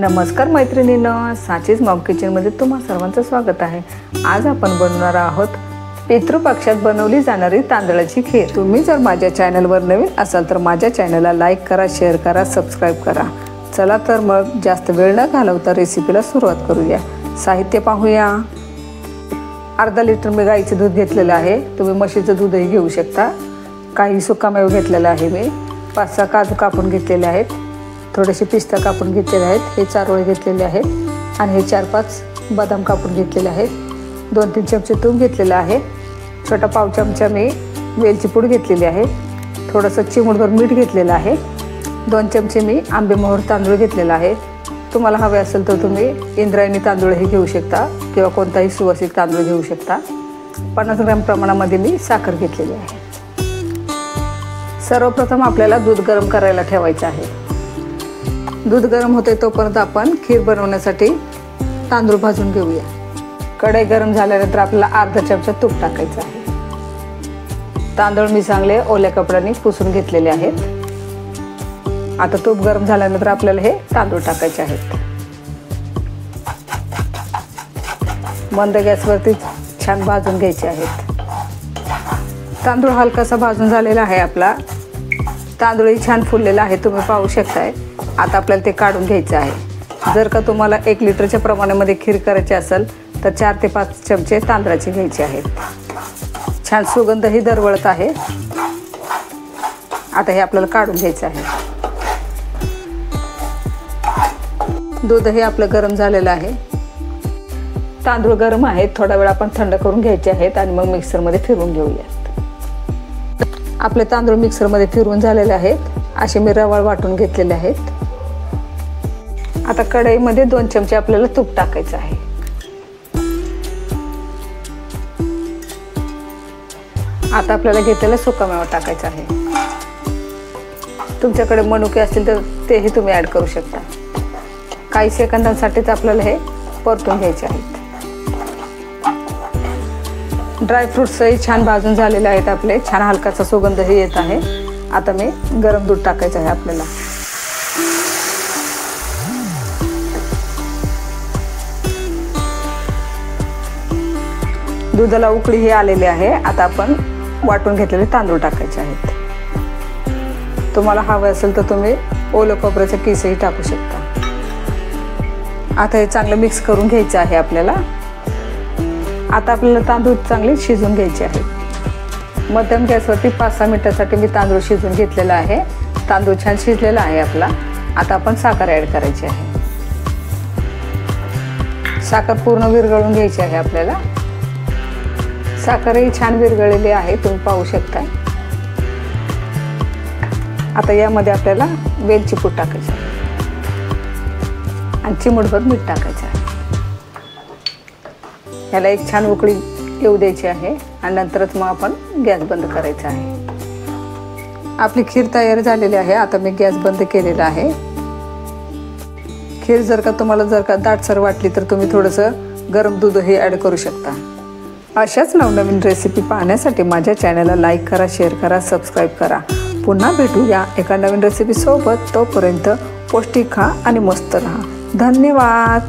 नमस्कार मैत्रिणींनो, साचीज मॉम किचनमध्ये तुम्हा सर्वांचं स्वागत आहे। आज आपण बनवणार आहोत पितृपक्षात बनवली जाणारी तांदळाची खीर। तुम्ही जर माझ्या चॅनलवर नवीन असाल तर माझ्या चॅनलला लाईक करा, शेअर करा, सबस्क्राइब करा। चला तर मग जास्त वेळ न घालवता रेसिपीला सुरुवात करूया। साहित्य पाहूया। अर्धा लिटर मी गाईचे दूध घेतलेले आहे। तुम्ही म्हशीचं दूधही घेऊ शकता। काही सुकामेवा घेतलेला आहे मी। 5-6 काजू कापून घेतलेले आहेत। थोडेसे पिस्ता कापून घेतलेले आहेत। हे चारोळे घेतलेले आहेत आणि हे 4-5 बदाम कापून घेतलेले आहेत। 2-3 चमचे तूप घेतलेले आहे। छोटा पाव चमचा मी वेलची पूड घेतलेली आहे। थोडंसं चिमूटभर मीठ घेतलेलं आहे। 2 चमचे मी आंबे मोहर तांदूळ घेतलेला आहे। तुम्हाला हवे असेल तर तुम्ही इंद्रायणी तांदूळही घेऊ शकता किंवा कोणताही सुवासिक तांदूळ घेऊ शकता। 50 ग्रॅम प्रमाणामध्ये मी साखर घेतलेली आहे। सर्वप्रथम आपल्याला दूध गरम करायला ठेवायचे आहे। दूध गरम होते तोपर्यंत आपण खीर बनवण्यासाठी तांदूळ भाजून घेऊया। कढई गरम झाल्यानंतर आपल्याला अर्धा चमचा तूप टाकायचं आहे। तांदूळ मी चांगले ओल्या कपड्याने पुसून घेतलेले आहेत। आता तूप गरम झाल्यानंतर आपल्याला हे तांदूळ टाकायचे आहेत। मंद गॅसवरती छान भाजून घ्यायचे आहेत। तांदूळ हलकासा भाजून झालेला आहे आपला। तांदूळही छान फुललेला आहे, तुम्ही पाहू शकताय। आता आपल्याला ते काढून घ्यायचे आहे। जर का तुम्हाला 1 लिटरच्या प्रमाणामध्ये खीर करायची असेल तर 4 ते 5 चमचे तांदळाचे घ्यायचे आहेत। छान सुगंधही दरवळत आहे। आता हे आपल्याला काढून घ्यायचे आहे। दूधही आपलं गरम झालेलं आहे। तांदूळ गरम आहेत, थोडा वेळ आपण थंड करून घ्यायचे आहेत आणि मग मिक्सरमध्ये फिरवून घेऊयात। आपले तांदूळ मिक्सरमध्ये फिरवून झालेले आहेत। असे मी रवाळ वाटून घेतलेले आहेत। आता कढईमध्ये 2 चमचे आपल्याला तूप टाकायचं आहे। आता आपल्याला घेतलेला सुकामेवा टाकायचा आहे। तुमच्याकडे मनुके असतील तर तेही तुम्ही ॲड करू शकता। काही सेकंदांसाठीच आपल्याला हे परतून घ्यायचे आहेत। ड्रायफ्रूट्सही छान भाजून झालेले आहेत आपले। छान हलकाचा सुगंधही येत आहे। आता मी गरम दूध टाकायचं आहे आपल्याला। दुधाला उकळीही आलेली आहे। आता आपण वाटून घेतलेले तांदूळ टाकायचे आहेत। तुम्हाला हवे असेल तर तुम्ही ओलं खोबऱ्याचा किसही टाकू शकता। आता हे चांगलं मिक्स करून घ्यायचं आहे आपल्याला। आता आपल्याला तांदूळ चांगले शिजवून घ्यायचे आहे। मध्यम गॅसवरती 5-6 मिनिटांसाठी मी तांदूळ शिजवून घेतलेला आहे। तांदूळ छान शिजलेला आहे आपला। आता आपण साखर ॲड करायची आहे। साखर पूर्ण विरघळून घ्यायची आहे आपल्याला। साखरही छान विरघळलेली आहे, तुम्ही पाहू शकता। आता यामध्ये आपल्याला वेलची पूड टाकायची आहे आणि चिमूटभर मीठ टाकायचं आहे। याला एक छान उकळी येऊ द्यायची आहे आणि नंतरच मग आपण गॅस बंद करायचा आहे। आपली खीर तयार झालेली आहे। आता मी गॅस बंद केलेला आहे। खीर जर का दाटसर वाटली तर तुम्ही थोडंसं गरम दूधही ॲड करू शकता। अशाच नवनवीन रेसिपी पाहण्यासाठी माझ्या चॅनलला लाईक करा, शेअर करा, सबस्क्राईब करा। पुन्हा भेटूया एका नवीन रेसिपी सोबत। तोपर्यंत पौष्टिक खा आणि मस्त रहा। धन्यवाद।